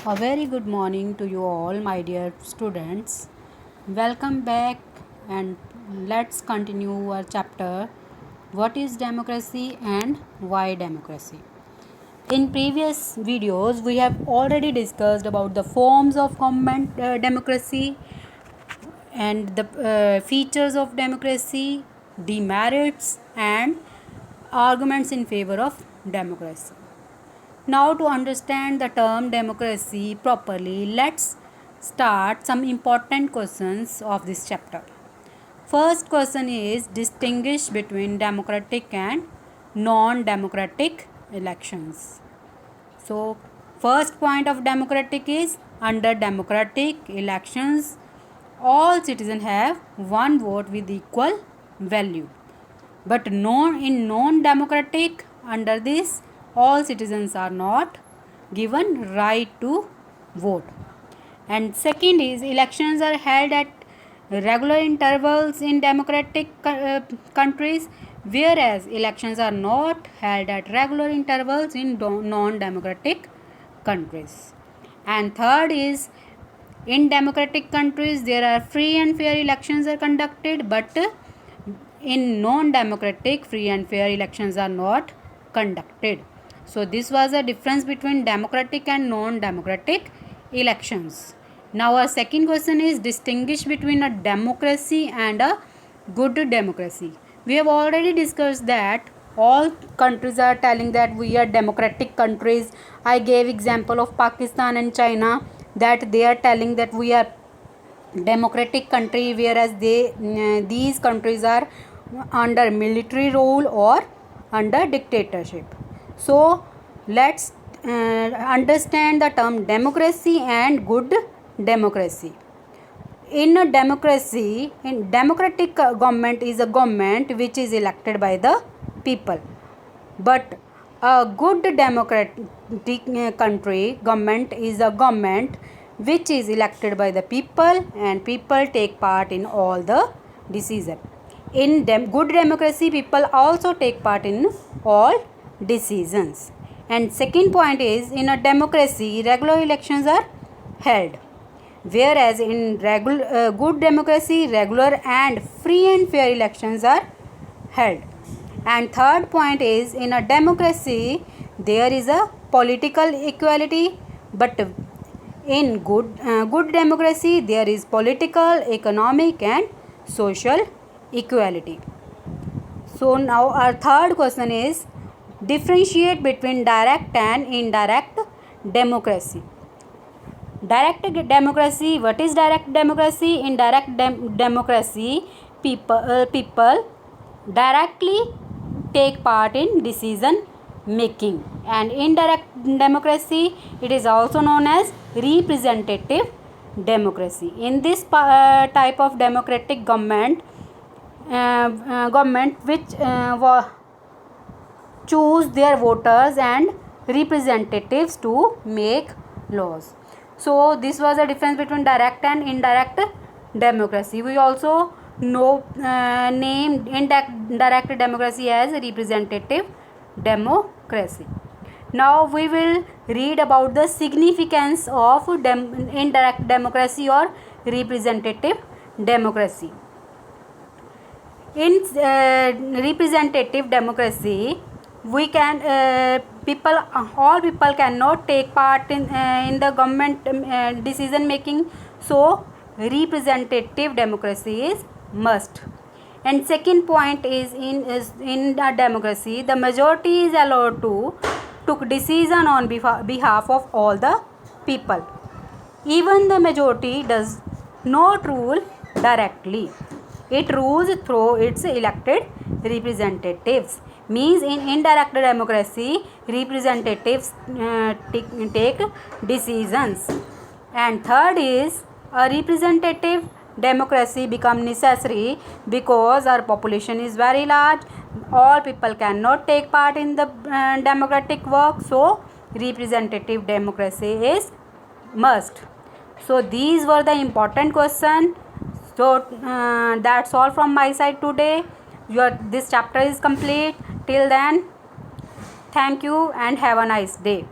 A very good morning to you all, my dear students. Welcome back, and let's continue our chapter, What is Democracy and Why Democracy? In previous videos, we have already discussed about the forms of government democracy and the features of democracy, demerits, and arguments in favor of democracy. Now, to understand the term democracy properly, let's start some important questions of this chapter. First question is distinguish between democratic and non-democratic elections. So, first point of democratic is under democratic elections, all citizens have one vote with equal value. But in non-democratic, under this, all citizens are not given right to vote. And second is elections are held at regular intervals in democratic countries, whereas elections are not held at regular intervals in non-democratic countries. And third is in democratic countries there are free and fair elections are conducted, but in non-democratic free and fair elections are not conducted. So this was a difference between democratic and non-democratic elections. Now our second question is distinguish between a democracy and a good democracy. We have already discussed that all countries are telling that we are democratic countries. I gave example of Pakistan and China, that they are telling that we are democratic country, whereas these countries are under military rule or under dictatorship. So let's understand the term democracy and good democracy. In a democracy, in democratic government is a government which is elected by the people, but a good democratic country government is a government which is elected by the people, and people take part in all the decision. In good democracy, people also take part in all decisions. And second point is in a democracy regular elections are held, whereas in good democracy regular and free and fair elections are held. And third point is in a democracy there is a political equality, but in good democracy there is political, economic and social equality. So now our third question is differentiate between direct and indirect democracy. Direct democracy, what is direct democracy? In direct democracy, people directly take part in decision making, and indirect democracy, it is also known as representative democracy. In this type of democratic government which choose their voters and representatives to make laws. So this was the difference between direct and indirect democracy. We also know name indirect democracy as representative democracy. Now we will read about the significance of indirect democracy or representative democracy. In representative democracy, we can all people cannot take part in the government decision making, so representative democracy is must. And second point is in a democracy the majority is allowed to took decision on behalf of all the people. Even the majority does not rule directly, it rules through its elected representatives. Means in indirect democracy representatives take decisions. And third is a representative democracy become necessary because our population is very large, all people cannot take part in the democratic work, so representative democracy is must. So these were the important questions. So that's all from my side today. This chapter is complete. Till then, thank you and have a nice day.